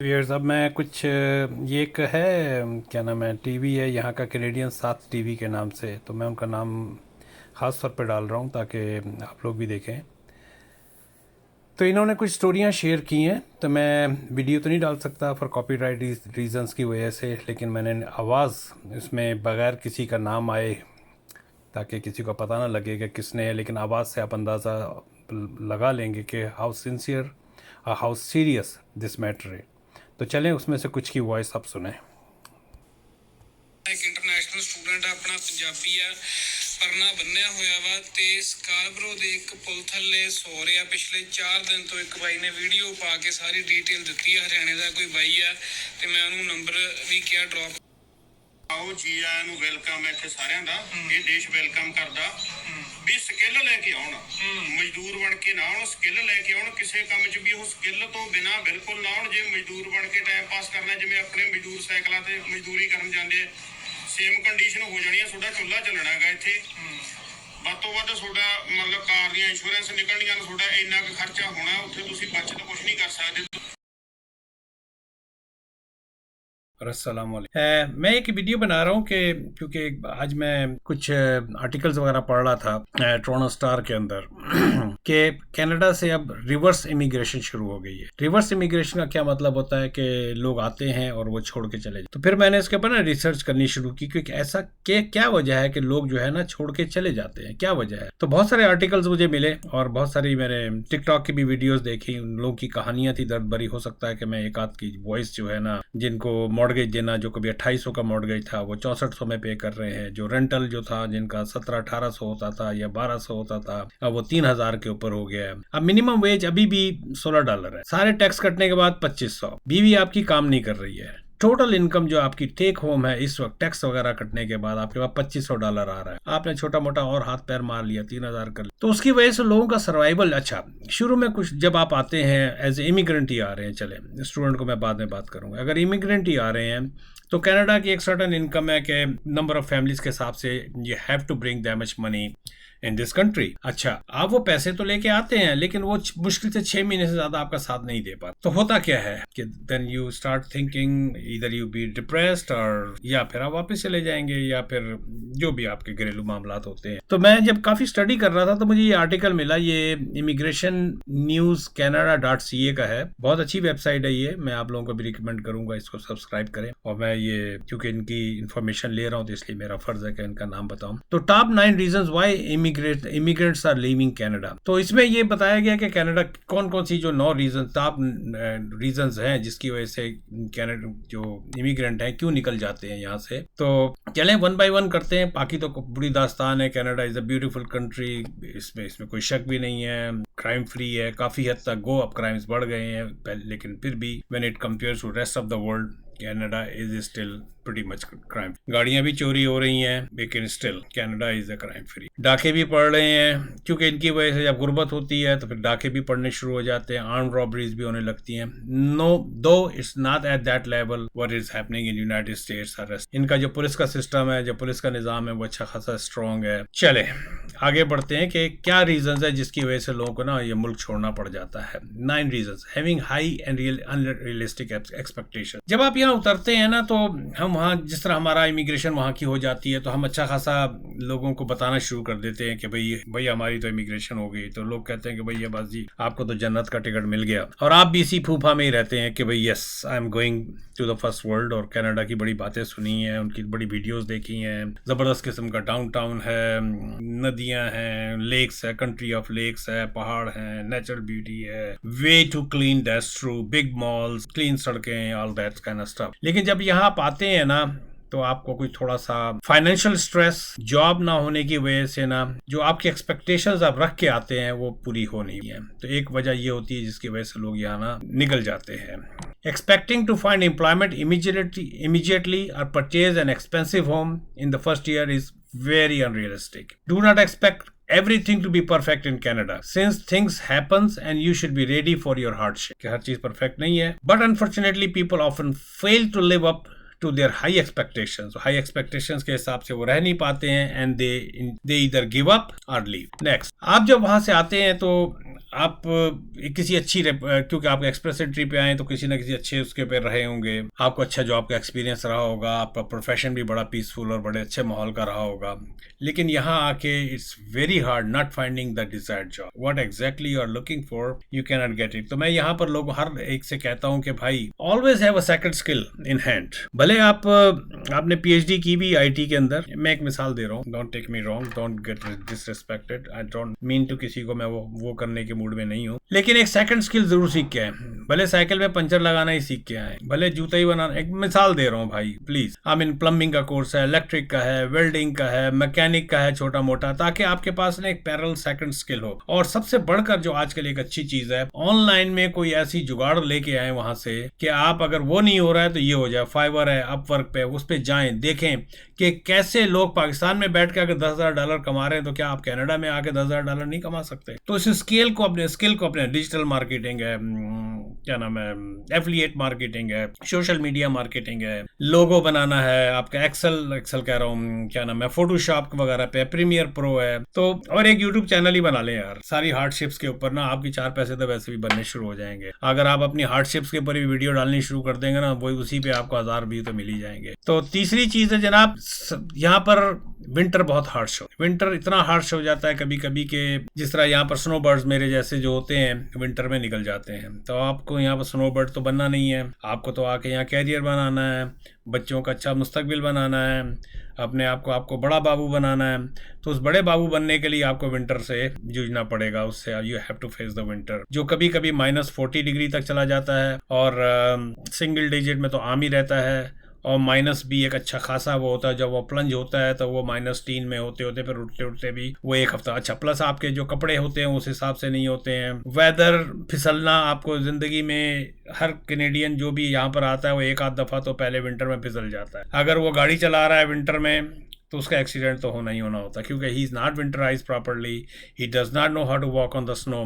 Viewers, अब मैं कुछ ये एक है, क्या नाम है, टीवी है यहाँ का, कैनेडियन साथ टीवी के नाम से। तो मैं उनका नाम ख़ास तौर पे डाल रहा हूँ ताकि आप लोग भी देखें। तो इन्होंने कुछ स्टोरियाँ शेयर की हैं, तो मैं वीडियो तो नहीं डाल सकता फॉर कॉपीराइट रीजंस की वजह से, लेकिन मैंने आवाज़ इसमें बगैर किसी का नाम आए, ताकि किसी को पता ना लगे कि किसने है, लेकिन आवाज़ से आप अंदाज़ा लगा लेंगे कि हाउ सिंसियर और हाउ सीरियस दिस मैटर है। तो चलें उसमें से कुछ की वॉइस आप सुने। एक इंटरनेशनल स्टूडेंट अपना पंजाबी आ परना बन्निया होया वा ते स्कार्बरो दे एक पुल थल्ले सो रहा पिछले 4 दिन तो एक बाई ने वीडियो पा के सारी डिटेल दी है। हरियाणे का कोई बाई है ते मैं उन्होंने नंबर भी किया ड्रॉप। आओ जी आया नु वेलकम है इत्थे सारिਆਂ ਦਾ ਇਹ ਦੇਸ਼ ਵੈਲਕਮ ਕਰਦਾ ਵੀ ਸਕਿੱਲ ਲੈ ਕੇ ਆਉਣ ਮਜ਼ਦੂਰ ਬਣ ਕੇ ਨਾ ਆਉਣ ਸਕਿੱਲ ਲੈ ਕੇ ਆਉਣ ਕਿਸੇ ਕੰਮ 'ਚ ਵੀ ਉਹ ਸਕਿੱਲ ਤੋਂ ਬਿਨਾ ਬਿਲਕੁਲ ਨਾ ਆਉਣ। ਜੇ ਮਜ਼ਦੂਰ ਬਣ ਕੇ ਟਾਈਮ ਪਾਸ ਕਰਨਾ ਜਿਵੇਂ ਆਪਣੇ ਮਜ਼ਦੂਰ ਸਾਈਕਲਾਂ ਤੇ ਮਜ਼ਦੂਰੀ ਕਰਨ ਜਾਂਦੇ ਸੇਮ ਕੰਡੀਸ਼ਨ ਹੋ ਜਾਣੀ ਹੈ। ਤੁਹਾਡਾ ਚੁੱਲ੍ਹਾ ਚੱਲਣਾ ਹੈਗਾ ਇੱਥੇ ਵੱਧ ਤੋਂ ਵੱਧ ਤੁਹਾਡਾ ਮਤਲਬ ਕਾਰ ਦੀਆਂ ਇੰਸ਼ੋਰੈਂਸ ਨਿਕਲਣੀਆਂ ਤੁਹਾਡਾ ਇੰਨਾ ਕੁ ਖਰਚਾ ਹੋਣਾ ਉੱਥੇ ਤੁਸੀਂ ਬਚਤ ਕੁਝ नहीं कर सकते। और अस्सलामुअलैकुम। मैं एक वीडियो बना रहा हूँ कि क्योंकि आज मैं कुछ आर्टिकल्स वगैरह पढ़ रहा था टोरंटो स्टार के अंदर कि कनाडा से अब रिवर्स इमिग्रेशन शुरू हो गई है। रिवर्स इमिग्रेशन का क्या मतलब होता है कि लोग आते हैं और वो छोड़ के चले जाते। तो फिर मैंने इसके ऊपर ना रिसर्च करनी शुरू की, क्योंकि ऐसा क्या वजह है कि लोग जो है ना छोड़ के चले जाते हैं, क्या वजह है। तो बहुत सारे आर्टिकल्स मुझे मिले और बहुत सारी मैंने टिकटॉक की भी वीडियोस देखी, उन लोगों की कहानियां थी दर्द भरी। हो सकता है कि मैं एक आध की वॉइस जो है ना, जिनको मॉर्गेज देना जो कभी 2800 का मॉर्गेज था वो 6400 में पे कर रहे हैं, जो रेंटल जो था जिनका 1700-1800 होता था या 1200 होता था अब वो 3000 के ऊपर हो गया है। अब मिनिमम वेज अभी भी $16 है, सारे टैक्स कटने के बाद 2500। बीवी आपकी काम नहीं कर रही है, टोटल इनकम जो आपकी टेक होम है इस वक्त टैक्स वगैरह कटने के बाद आपके पास $2500 आ रहा है। आपने छोटा मोटा और हाथ पैर मार लिया 3000 कर लिया। तो उसकी वजह से लोगों का सर्वाइवल, अच्छा शुरू में कुछ जब आप आते हैं एज ए इमिग्रेंट ही आ रहे हैं, चले स्टूडेंट को मैं बाद में बात करूंगा, अगर इमिग्रेंट ही आ रहे हैं तो कनाडा की एक सर्टन इनकम है कि नंबर ऑफ फैमिलीज के हिसाब से you have to bring that much money in this country. अच्छा, आप वो पैसे तो लेके आते हैं लेकिन वो मुश्किल से 6 महीने से ज्यादा आपका साथ नहीं दे पाते। तो होता क्या है कि देन यू स्टार्ट थिंकिंग इधर यू बी डिप्रेस्ड, और या फिर आप वापस चले जाएंगे या फिर जो भी आपके घरेलू मामला होते हैं। तो मैं जब काफी स्टडी कर रहा था तो मुझे ये आर्टिकल मिला, ये इमिग्रेशन न्यूज canada.ca का है, बहुत अच्छी वेबसाइट है ये, मैं आप लोगों को भी रिकमेंड करूंगा इसको सब्सक्राइब करें। और मैं ये क्योंकि इनकी इन्फॉर्मेशन ले रहा हूँ तो इसलिए मेरा फर्ज है कि इनका नाम बताऊं। तो top 9 reasons why immigrants are leaving Canada. तो इसमें ये बताया गया कि कनाडा कौन कौन सी जो 9 रीजन टॉप रीजंस हैं जिसकी वजह से कनाडा जो इमिग्रेंट हैं क्यों निकल जाते हैं यहाँ से। तो चलें वन बाय वन करते हैं। बाकी तो बुरी दास्तान है, Canada is a beautiful country, इसमें कोई शक भी नहीं है, क्राइम फ्री है, काफी हद तक गो अप क्राइम्स बढ़ गए हैं, लेकिन फिर भी when it compares to rest of the world Canada is still pretty much crime। गाड़ियां भी चोरी हो रही हैं लेकिन still Canada is a crime free. डाके भी पड़ रहे हैं क्योंकि इनकी वजह से जब गुर्बत होती है तो फिर डाके भी पड़ने शुरू हो जाते हैं, आर्म रॉबरीज भी होने लगती हैं। नो दो it's not at that level what is happening in United states. इनका जो पुलिस का सिस्टम है, जो पुलिस का निज़ाम है वो अच्छा खासा स्ट्रॉन्ग है। चले आगे बढ़ते हैं कि क्या रीजन है जिसकी वजह से लोगों को ना ये मुल्क छोड़ना पड़ जाता है। 9 reason. Having high and unrealistic expectation. जब आप यहाँ उतरते हैं ना तो हम वहाँ जिस तरह हमारा इमिग्रेशन वहाँ की हो जाती है तो हम अच्छा खासा लोगों को बताना शुरू कर देते हैं कि भाई हमारी तो इमिग्रेशन हो गई। तो लोग कहते हैं कि भैया बस जी आपको तो जन्नत का टिकट मिल गया, और आप भी इसी फूफा में ही रहते हैं कि भाई yes I am going to the first world. और कनाडा की बड़ी बातें सुनी हैं, उनकी बड़ी वीडियोस देखी हैं, ज़बरदस्त किस्म का डाउनटाउन है, नदियाँ हैं, लेक्स है, कंट्री ऑफ लेक्स है, पहाड़ हैं, नेचुरल ब्यूटी है, way too clean that's true, big malls, clean सड़कें, all that kind of stuff. लेकिन जब यहाँ आप आते हैं ना तो आपको कोई थोड़ा सा फाइनेंशियल स्ट्रेस, जॉब ना होने की वजह से ना जो आपकी एक्सपेक्टेशंस आप रख के आते हैं वो पूरी हो नहीं है। तो एक वजह ये होती है जिसकी वजह से लोग यहाँ ना निकल जाते हैं। Expecting to find employment immediately or purchase an expensive home in the first year is very unrealistic. Do not expect everything to be perfect in Canada, since things happens and you should be ready for your hardship। कि हर चीज perfect नहीं है, but unfortunately people often fail to live up to their high expectations. High expectations के हिसाब से वो रह नहीं पाते हैं and they either give up और लीव। नेक्स्ट, आप जब वहां से आते हैं तो आप किसी अच्छी क्योंकि आप एक्सप्रेस एंट्री पे आए तो किसी ना किसी अच्छे उसके पे रहे होंगे, आपको अच्छा जॉब का एक्सपीरियंस रहा होगा, आपका प्रोफेशन भी बड़ा पीसफुल और बड़े अच्छे माहौल का रहा होगा। लेकिन यहाँ आके it's very hard not finding the desired job, what exactly you are looking for, you can not get it. तो मैं यहाँ पर लोग हर एक से कहता हूँ कि भाई always have a second skill in hand. भले आपने पीएचडी की भी आईटी के अंदर, मैं एक मिसाल दे रहा हूँ, don't take me wrong, don't get disrespected, I don't mean to किसी को मैं वो करने के मूड में नहीं हूँ, लेकिन एक सेकंड स्किल जरूर सीख के आए। भले साइकिल में पंचर लगाना ही सीख के आए, भले जूता ही बनाना, एक मिसाल दे रहा हूँ भाई प्लीज। आई मीन प्लम्बिंग का कोर्स है, इलेक्ट्रिक का है, वेल्डिंग का है, मैकेनिक का है, छोटा मोटा, ताकि आपके पास ना एक पैरेलल सेकंड स्किल हो। और सबसे बढ़कर जो आजकल एक अच्छी चीज है, ऑनलाइन में कोई ऐसी जुगाड़ लेके आए वहां से कि आप अगर वो नहीं हो रहा है तो ये हो जाए। फाइवर है, अपवर्क पे, उस पे जाएं, देखें कि कैसे लोग पाकिस्तान में बैठ के अगर $10,000 कमा रहे हैं तो क्या आप कनाडा में आके $10,000 नहीं कमा सकते? तो इस स्किल को अपने डिजिटल मार्केटिंग है, क्या नाम है, एफिलिएट मार्केटिंग है, सोशल मीडिया मार्केटिंग है, लोगो बनाना है, आपका एक्सेल कह रहा हूँ, क्या नाम है, फोटोशॉप वगैरह पे, प्रीमियर प्रो है, तो और एक यूट्यूब चैनल ही बना लें यार। सारी हार्डशिप्स के ऊपर ना आपकी 4 पैसे तो वैसे भी बनने शुरू हो जाएंगे। अगर आप अपनी हार्डशिप्स के ऊपर भी वीडियो डालनी शुरू कर देंगे ना, वही उसी पे आपको 1000 व्यू तो मिल ही जाएंगे। तो तीसरी चीज है जनाब, यहाँ पर विंटर बहुत हार्श हो, विंटर इतना हार्श हो जाता है कभी कभी के, जिस तरह यहाँ पर स्नो बर्ड्स मेरे जैसे जो होते हैं विंटर में निकल जाते हैं। तो आपको यहाँ पर स्नो बर्ड तो बनना नहीं है, आपको तो आके यहाँ कैरियर बनाना है, बच्चों का अच्छा मुस्तकबिल बनाना है, अपने आप को आपको बड़ा बाबू बनाना है। तो उस बड़े बाबू बनने के लिए आपको विंटर से जूझना पड़ेगा, उससे you have to face the winter, जो कभी कभी -40 डिग्री तक चला जाता है और सिंगल डिजिट में तो आम ही रहता है। और माइनस भी एक अच्छा खासा वो होता है, जब वो प्लंज होता है तो वो -3 में होते होते फिर उठते उठते भी वो एक हफ्ता। अच्छा, प्लस आपके जो कपड़े होते हैं उस हिसाब से नहीं होते हैं। वेदर फिसलना आपको जिंदगी में, हर कैनेडियन जो भी यहाँ पर आता है वो एक आध दफा तो पहले विंटर में फिसल जाता है। अगर वो गाड़ी चला रहा है विंटर में तो उसका एक्सीडेंट तो होना ही होना होता है, क्योंकि he is not winterize properly, he does not know how to walk on the snow.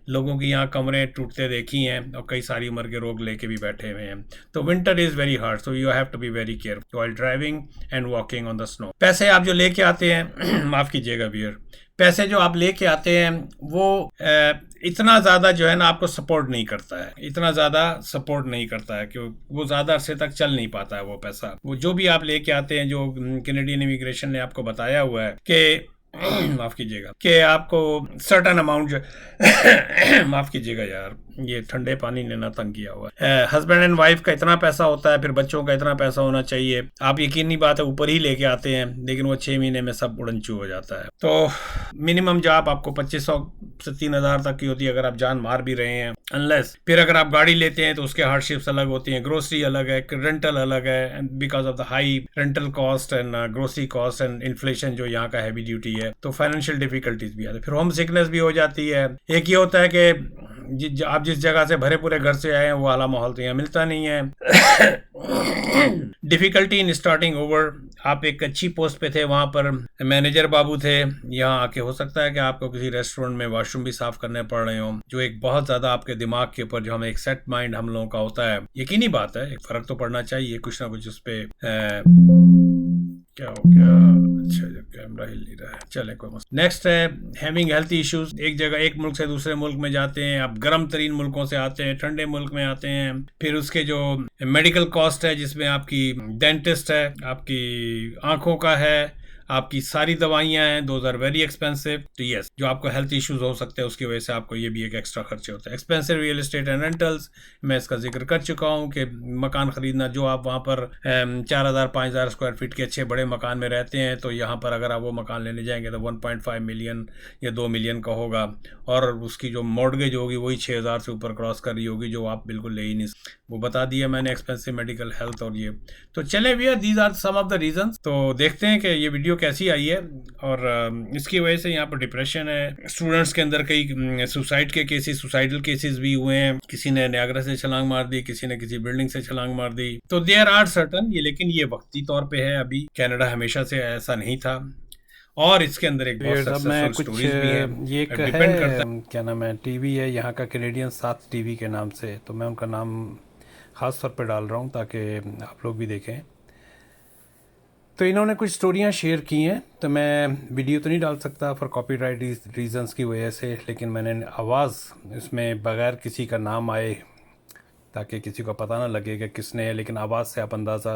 लोगों की यहाँ कमरे टूटते देखी हैं और कई सारी उम्र के रोग लेके भी बैठे हुए हैं। तो winter is very hard, so you have to be very careful while driving and walking on the snow. पैसे आप जो लेके आते हैं माफ़ कीजिएगा बियर, पैसे जो आप लेके आते हैं वो इतना ज़्यादा जो है ना आपको सपोर्ट नहीं करता है, इतना ज़्यादा सपोर्ट नहीं करता है कि वो ज़्यादा अरसे तक चल नहीं पाता है वो पैसा। वो जो भी आप लेके आते हैं, जो कैनेडियन इमिग्रेशन ने आपको बताया हुआ है कि माफ़ कीजिएगा कि आपको सर्टन अमाउंट जो माफ़ कीजिएगा यार, ये ठंडे पानी ने ना तंग किया हुआ है। हस्बैंड एंड वाइफ का इतना पैसा होता है, फिर बच्चों का इतना पैसा होना चाहिए। आप यकीनी बात है ऊपर ही लेके आते हैं, लेकिन वो 6 महीने में सब उड़नचू हो जाता है। तो मिनिमम जॉब आपको 2500 से 3000 तक की होती है अगर आप जान मार भी रहे हैं, अनलेस फिर अगर आप गाड़ी लेते हैं तो उसके हार्डशिप्स अलग होती हैं, ग्रोसरी अलग है, रेंटल अलग है, because of the high rental cost and grocery cost and inflation जो यहाँ का हैवी ड्यूटी है, तो फाइनेंशियल डिफिकल्टीज भी आती है। फिर होम सिकनेस भी हो जाती है। एक ये होता है कि आप जिस जगह से भरे पूरे घर से आए हैं वो वाला माहौल तो यहाँ मिलता नहीं है। डिफिकल्टी इन स्टार्टिंग ओवर, आप एक अच्छी पोस्ट पे थे, वहां पर मैनेजर बाबू थे, यहाँ आके हो सकता है कि आपको किसी रेस्टोरेंट में वॉशरूम भी साफ करने पड़ रहे हो, जो एक बहुत ज्यादा आपके दिमाग के ऊपर, जो हमें एक सेट माइंड हम लोगों का होता है, यकीनी बात है एक फर्क तो पड़ना चाहिए कुछ ना कुछ उस पे। क्या हो गया? अच्छा, जब कैमरा हिल नहीं रहा है, चले कोई मसला। नेक्स्ट है हैविंग हेल्थ इश्यूज। एक जगह, एक मुल्क से दूसरे मुल्क में जाते हैं, आप गर्म तरीन मुल्कों से आते हैं, ठंडे मुल्क में आते हैं, फिर उसके जो मेडिकल कॉस्ट है, जिसमें आपकी डेंटिस्ट है, आपकी आंखों का है, आपकी सारी दवाइयां हैं, दोज आर वेरी एक्सपेंसिव। तो यस, जो आपको हेल्थ इश्यूज हो सकते हैं उसकी वजह से आपको ये भी एक एक्स्ट्रा खर्चे होते हैं। Expensive real estate and rentals, मैं इसका जिक्र कर चुका हूँ कि मकान खरीदना, जो आप वहाँ पर 4000-5000 स्क्वायर फीट के अच्छे बड़े मकान में रहते हैं, तो यहाँ पर अगर आप वो मकान लेने जाएंगे तो 1.5 मिलियन या 2 मिलियन का होगा, और उसकी जो मॉर्गेज होगी वही 6000 से ऊपर क्रॉस कर रही होगी, जो आप बिल्कुल ले ही नहीं। वो बता दिया मैंने, एक्सपेंसिव मेडिकल हेल्थ और ये। तो चले भैया, these are some of the reasons. तो देखते हैं कि ये वीडियो कैसी आई है, और इसकी वजह से यहाँ पर डिप्रेशन है, स्टूडेंट्स के अंदर कई सुसाइड के केसेस, सुसाइडल केसेस भी हुए हैं, किसी ने नियाग्रा से छलांग मार दी, किसी ने किसी बिल्डिंग से छलांग मार दी। तो देयर आर सर्टन ये, लेकिन ये वक्ती तौर पे है, अभी कनाडा हमेशा से ऐसा नहीं था, और इसके अंदर एक बहुत सक्सेसफुल स्टोरीज भी है। ये डिपेंड करता है, क्या नाम है, टीवी है यहाँ का, कैनेडियन 7 टीवी के नाम से, तो मैं उनका नाम खास तौर पे डाल रहा हूँ ताकि आप लोग भी देखें। तो इन्होंने कुछ स्टोरियाँ शेयर की हैं, तो मैं वीडियो तो नहीं डाल सकता फॉर कॉपीराइट रीजंस की वजह से, लेकिन मैंने आवाज़ इसमें बगैर किसी का नाम आए, ताकि किसी को पता ना लगे कि किसने है, लेकिन आवाज़ से आप अंदाज़ा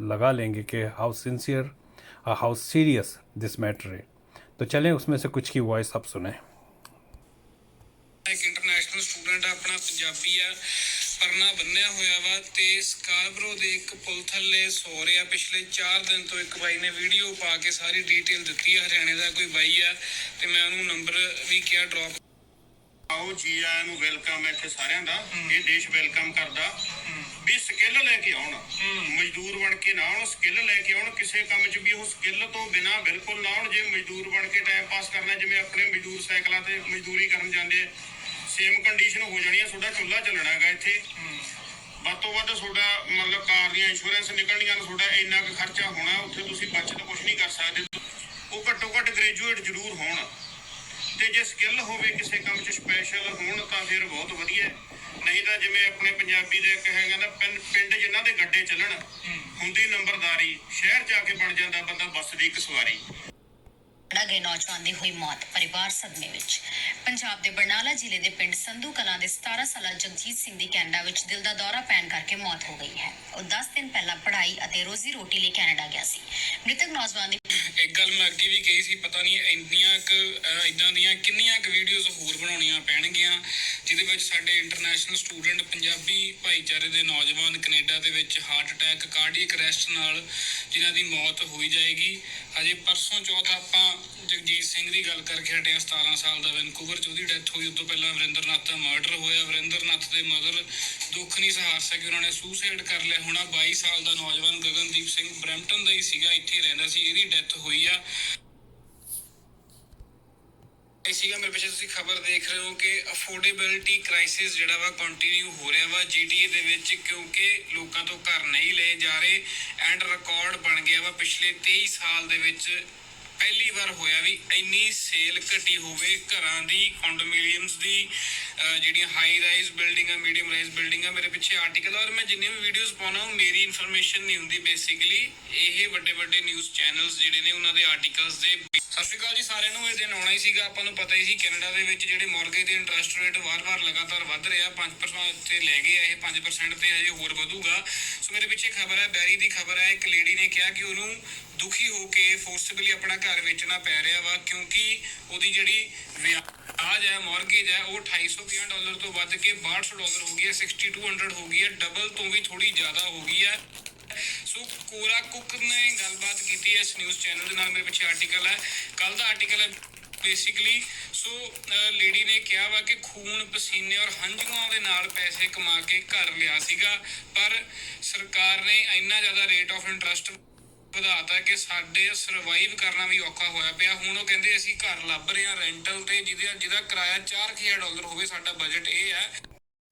लगा लेंगे कि हाउ सिंसियर और हाउ सीरियस दिस मैटर है। तो चलें उसमें से कुछ की वॉइस आप सुने। ਇੱਕ ਇੰਟਰਨੈਸ਼ਨਲ ਸਟੂਡੈਂਟ ਆਪਣਾ ਪੰਜਾਬੀ ਆ, ਪਰਨਾ ਬੰਨਿਆ ਹੋਇਆ ਵਾ ਤੇ ਸਕਾਰਬਰੋ ਦੇ ਇੱਕ ਪੁਲ ਥੱਲੇ ਸੋ ਰਿਹਾ ਪਿਛਲੇ 4 ਦਿਨ ਤੋਂ। ਇੱਕ ਬਾਈ ਨੇ ਵੀਡੀਓ ਪਾ ਕੇ ਸਾਰੀ ਡੀਟੇਲ ਦਿੱਤੀ ਆ। ਹਰਿਆਣੇ ਦਾ ਕੋਈ ਬਾਈ ਆ ਤੇ ਮੈਂ ਉਹਨੂੰ ਨੰਬਰ ਵੀ ਕਿਹਾ ਡ੍ਰੌਪ। ਆਓ ਜੀ ਆਇਆਂ ਨੂੰ, ਵੈਲਕਮ ਹੈ ਇੱਥੇ ਸਾਰਿਆਂ ਦਾ। ਇਹ ਦੇਸ਼ ਵੈਲਕਮ ਕਰਦਾ ਵੀ ਸਕਿੱਲ ਲੈ ਕੇ ਆਉਣ, ਮਜ਼ਦੂਰ ਬਣ ਕੇ ਨਾ ਆਉਣ, ਸਕਿੱਲ ਲੈ ਕੇ ਆਉਣ। ਕਿਸੇ ਕੰਮ 'ਚ ਵੀ ਉਹ ਸਕਿੱਲ ਤੋਂ ਬਿਨਾਂ ਬਿਲਕੁਲ ਨਾ ਆਉਣ। ਜੇ ਮਜ਼ਦੂਰ ਬਣ ਕੇ ਟਾਈਮ ਪਾਸ ਕਰਨਾ, ਜਿਵੇਂ ਆਪਣੇ ਮਜ਼ਦੂਰ ਸਾਈਕਲਾਂ ਤੇ ਮਜ਼ਦੂਰੀ ਕਰਨ ਜਾਂਦੇ, ਸੇਮ ਕੰਡੀਸ਼ਨ ਹੋ ਜਾਣੀ ਹੈ। ਤੁਹਾਡਾ ਚੁੱਲ੍ਹਾ ਚੱਲਣਾ ਹੈਗਾ ਇੱਥੇ, ਵੱਧ ਤੋਂ ਵੱਧ ਤੁਹਾਡਾ ਮਤਲਬ ਕਾਰ ਦੀਆਂ ਇੰਸ਼ੋਰੈਂਸ ਨਿਕਲਣੀਆਂ, ਤੁਹਾਡਾ ਇੰਨਾ ਕੁ ਖਰਚਾ ਹੋਣਾ। ਉੱਥੇ ਤੁਸੀਂ ਬਚਤ ਕੁਛ ਨਹੀਂ ਕਰ ਸਕਦੇ। ਉਹ ਘੱਟੋ ਘੱਟ ਗ੍ਰੈਜੂਏਟ ਜ਼ਰੂਰ ਹੋਣ, ਤੇ ਜੇ ਸਕਿੱਲ ਹੋਵੇ ਕਿਸੇ ਕੰਮ 'ਚ ਸਪੈਸ਼ਲ ਹੋਣ ਤਾਂ ਫਿਰ ਬਹੁਤ ਵਧੀਆ। ਨਹੀਂ ਤਾਂ ਜਿਵੇਂ ਆਪਣੇ ਪੰਜਾਬੀ ਦੇ ਇੱਕ ਹੈਗਾ ਨਾ, ਪਿੰਡ ਜਿਨ੍ਹਾਂ ਦੇ ਗੱਡੇ ਚੱਲਣ, ਹੁੰਦੀ ਨੰਬਰਦਾਰੀ, ਸ਼ਹਿਰ ਜਾ ਕੇ ਬਣ ਜਾਂਦਾ ਬੰਦਾ ਬੱਸ ਦੀ ਇੱਕ ਸਵਾਰੀ। ਗਏ ਨੌਜਵਾਨ ਦੀ ਹੋਈ ਮੌਤ, ਪਰਿਵਾਰ ਸਦਮੇ ਵਿੱਚ। ਪੰਜਾਬ ਦੇ ਬਰਨਾਲਾ ਜ਼ਿਲ੍ਹੇ ਦੇ ਪਿੰਡ ਸੰਧੂ ਕਲਾਂ ਦੇ 17 ਸਾਲਾ ਜਗਜੀਤ ਸਿੰਘ ਦੀ ਕੈਨੇਡਾ ਵਿੱਚ ਦਿਲ ਦਾ ਦੌਰਾ ਪੈਣ ਕਰਕੇ ਮੌਤ ਹੋ ਗਈ ਹੈ। ਉਹ 10 ਦਿਨ ਪਹਿਲਾਂ ਪੜ੍ਹਾਈ ਅਤੇ ਰੋਜ਼ੀ ਰੋਟੀ ਲਈ ਕੈਨੇਡਾ ਗਿਆ ਸੀ। ਮ੍ਰਿਤਕ ਨੌਜਵਾਨ ਦੀ ਇੱਕ ਗੱਲ ਮੈਂ ਅੱਗੇ ਵੀ ਕਹੀ ਸੀ, ਪਤਾ ਨਹੀਂ ਇੰਨੀਆਂ ਕੁ ਇਦਾਂ ਦੀਆਂ ਕਿੰਨੀਆਂ ਕੁ ਵੀਡੀਓਜ਼ ਹੋਰ ਬਣਾਉਣੀਆਂ ਪੈਣਗੀਆਂ ਜਿਹਦੇ ਵਿੱਚ ਸਾਡੇ ਇੰਟਰਨੈਸ਼ਨਲ ਸਟੂਡੈਂਟ ਪੰਜਾਬੀ ਭਾਈਚਾਰੇ ਦੇ ਨੌਜਵਾਨ ਕੈਨੇਡਾ ਦੇ ਵਿੱਚ ਹਾਰਟ ਅਟੈਕ, ਕਾਰਡੀਅਕ ਅਰੈਸਟ ਨਾਲ ਜਿਨ੍ਹਾਂ ਦੀ ਮੌਤ ਹੋਈ ਜਾਏਗੀ। ਹਜੇ ਪਰਸੋਂ ਚੌਥ ਆਪਾਂ ਜਗਜੀਤ ਸਿੰਘ ਦੀ ਗੱਲ ਕਰਕੇ ਹਟੇ ਹਾਂ, 17 ਸਾਲ ਦਾ, ਵੈਨਕੂਵਰ 'ਚ ਉਹਦੀ ਡੈਥ ਹੋਈ। ਉਸ ਤੋਂ ਪਹਿਲਾਂ ਵਰਿੰਦਰ ਨਾਥ ਦਾ ਮਰਡਰ ਹੋਇਆ। ਵਰਿੰਦਰ ਨਾਥ ਦੇ ਮਦਰ ਦੁੱਖ ਨਹੀਂ ਸਹਾਰ ਸਕੇ, ਉਹਨਾਂ ਨੇ ਸੁਸਾਈਡ ਕਰ ਲਿਆ। ਹੁਣ 22 ਸਾਲ ਦਾ ਨੌਜਵਾਨ ਗਗਨਦੀਪ ਸਿੰਘ ਬਰੈਂਪਟਨ ਦਾ ਹੀ ਸੀਗਾ, ਇੱਥੇ ਰਹਿੰਦਾ ਸੀ, ਇਹਦੀ ਡੈਥ ਹੋਈ ਆ। ਇਹ ਸੀਗਾ ਮੇਰੇ ਪਿੱਛੇ ਤੁਸੀਂ ਖਬਰ ਦੇਖ ਰਹੇ ਹੋ ਕਿ ਅਫੋਰਡੇਬਿਲਟੀ ਕ੍ਰਾਈਸਿਸ ਜਿਹੜਾ ਵਾ ਕੰਟੀਨਿਊ ਹੋ ਰਿਹਾ ਵਾ GTA ਦੇ ਵਿੱਚ, ਕਿਉਂਕਿ ਲੋਕਾਂ ਤੋਂ ਘਰ ਨਹੀਂ ਲਏ ਜਾ ਰਹੇ। ਐਂਡ ਰਿਕਾਰਡ ਬਣ ਗਿਆ ਵਾ ਪਿਛਲੇ 23 ਸਾਲ ਦੇ ਵਿੱਚ ਪਹਿਲੀ ਵਾਰ ਹੋਇਆ ਵੀ ਇੰਨੀ ਸੇਲ ਘਟੀ ਹੋਵੇ ਘਰਾਂ ਦੀ, ਕੰਡੋਮੀਨੀਅਮਸ ਦੀ, ਜਿਹੜੀਆਂ ਹਾਈ ਰਾਈਜ਼ ਬਿਲਡਿੰਗਾਂ, ਮੀਡੀਅਮ ਰਾਈਜ਼ ਬਿਲਡਿੰਗਾਂ। ਮੇਰੇ ਪਿੱਛੇ ਆਰਟੀਕਲ, ਔਰ ਮੈਂ ਜਿੰਨੇ ਵੀ ਵੀਡੀਓਜ਼ ਪਾਉਣਾ ਉਹ ਮੇਰੀ ਇਨਫੋਰਮੇਸ਼ਨ ਨਹੀਂ ਹੁੰਦੀ ਬੇਸਿਕਲੀ, ਇਹ ਵੱਡੇ ਵੱਡੇ ਨਿਊਜ਼ ਚੈਨਲਸ ਜਿਹੜੇ ਨੇ ਉਹਨਾਂ ਦੇ ਆਰਟੀਕਲਸ ਦੇ। ਸਤਿ ਸ਼੍ਰੀ ਅਕਾਲ ਜੀ ਸਾਰਿਆਂ ਨੂੰ। ਇਹ ਦਿਨ ਆਉਣਾ ਹੀ ਸੀਗਾ, ਆਪਾਂ ਨੂੰ ਪਤਾ ਹੀ ਸੀ। ਕੈਨੇਡਾ ਦੇ ਵਿੱਚ ਜਿਹੜੇ ਮੌਰਗੇਜ ਦੇ ਇੰਟਰਸਟ ਰੇਟ ਵਾਰ-ਵਾਰ ਲਗਾਤਾਰ ਵੱਧ ਰਿਹਾ, 5% ਤੇ ਲੈ ਗਏ ਆ ਇਹ, 5% ਤੇ ਹਜੇ ਹੋਰ ਵਧੂਗਾ। ਸੋ ਮੇਰੇ ਪਿੱਛੇ ਖਬਰ ਹੈ, ਬੈਰੀ ਦੀ ਖਬਰ ਹੈ। ਇੱਕ ਲੇਡੀ ਨੇ ਕਿਹਾ ਕਿ ਉਹਨੂੰ ਦੁਖੀ ਹੋ ਕੇ ਫੋਰਸਬਲੀ ਆਪਣਾ ਘਰ ਵੇਚਣਾ ਪੈ ਰਿਹਾ ਵਾ, ਕਿਉਂਕਿ ਉਹਦੀ ਜਿਹੜੀ ਵਿਆਜ ਹੈ, ਮੌਰਗੇਜ ਹੈ, ਉਹ $250 ਤੋਂ ਵੱਧ ਕੇ $62 ਹੋ ਗਈ ਹੈ, 6200 ਹੋ ਗਈ ਹੈ, ਡਬਲ ਤੋਂ ਵੀ ਥੋੜੀ ਜ਼ਿਆਦਾ ਹੋ ਗਈ ਹੈ। ਸੋ ਕੋਰਾ ਕੁੱਕ ਨੇ ਗੱਲਬਾਤ ਕੀਤੀ ਹੈ ਇਸ ਨਿਊਜ਼ ਚੈਨਲ ਦੇ ਨਾਲ। ਮੇਰੇ ਪਿੱਛੇ ਆਰਟੀਕਲ ਹੈ, ਕੱਲ ਦਾ ਆਰਟੀਕਲ ਹੈ ਬੇਸਿਕਲੀ। ਸੋ ਲੇਡੀ ਨੇ ਕਿਹਾ ਵਾ ਕਿ ਖੂਨ, ਪਸੀਨੇ ਔਰ ਹੰਝੂਆਂ ਦੇ ਨਾਲ ਪੈਸੇ ਕਮਾ ਕੇ ਘਰ ਲਿਆ ਸੀਗਾ, ਪਰ ਸਰਕਾਰ ਨੇ ਇੰਨਾ ਜ਼ਿਆਦਾ ਰੇਟ ਆਫ ਇੰਟਰਸਟ ਵਧਾਤਾ ਕਿ ਸਾਡੇ ਸਰਵਾਈਵ ਕਰਨਾ ਵੀ ਔਖਾ ਹੋਇਆ ਪਿਆ। ਹੁਣ ਉਹ ਕਹਿੰਦੇ ਅਸੀਂ ਘਰ ਲੱਭ ਰਹੇ ਹਾਂ ਰੈਂਟਲ ਤੇ, ਜਿਹਦਾ ਕਿਰਾਇਆ $4000 ਹੋਵੇ, ਸਾਡਾ ਬਜਟ ਇਹ है।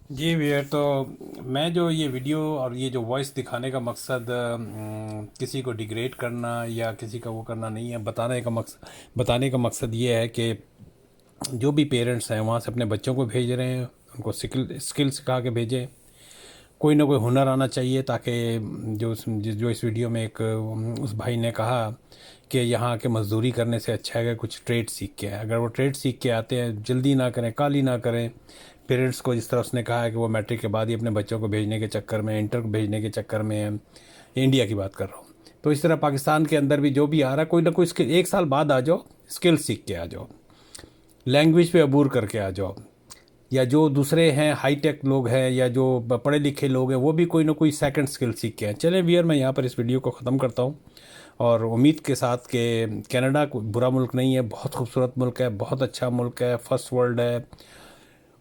जी भैया, तो मैं जो ये वीडियो और ये जो वॉइस दिखाने का मकसद किसी को डिग्रेड करना या किसी का वो करना नहीं है। बताने का मकसद ये है कि जो भी पेरेंट्स हैं वहाँ से अपने बच्चों को भेज रहे हैं, उनको स्किल सिखा के भेजें। कोई ना कोई हुनर आना चाहिए, ताकि जो इस वीडियो में एक उस भाई ने कहा कि यहाँ के मज़दूरी करने से अच्छा है कि कुछ ट्रेड सीख के आए। अगर वो ट्रेड सीख के आते हैं, जल्दी ना करें, काली ना करें पेरेंट्स को। जिस तरह उसने कहा है कि वो मैट्रिक के बाद ही अपने बच्चों को भेजने के चक्कर में, इंटर को भेजने के चक्कर में है, इंडिया की बात कर रहा हूँ। तो इस तरह पाकिस्तान के अंदर भी जो भी आ रहा है, कोई ना कोई स्किल, 1 साल बाद आ जाओ, स्किल सीख के आ जाओ, लैंग्वेज पे अबूर करके आ जाओ। या जो दूसरे हैं हाईटेक लोग हैं या जो पढ़े लिखे लोग हैं, वो भी कोई ना कोई सेकंड स्किल सीख के आए। चलें वियर, मैं यहाँ पर इस वीडियो को ख़त्म करता हूँ, और उम्मीद के साथ कि कनाडा कोई बुरा मुल्क नहीं है, बहुत खूबसूरत मुल्क है, बहुत अच्छा मुल्क है, फर्स्ट वर्ल्ड है,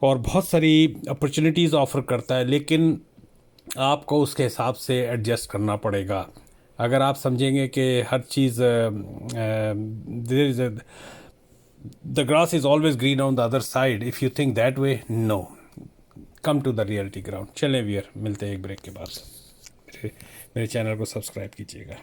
और बहुत सारी अपॉर्चुनिटीज़ ऑफ़र करता है, लेकिन आपको उसके हिसाब से एडजस्ट करना पड़ेगा। अगर आप समझेंगे कि हर चीज़ the grass is always green on the other side, if you think that way, no, come to the reality ground। चलें वियर, मिलते हैं एक ब्रेक के बाद। मेरे चैनल को सब्सक्राइब कीजिएगा।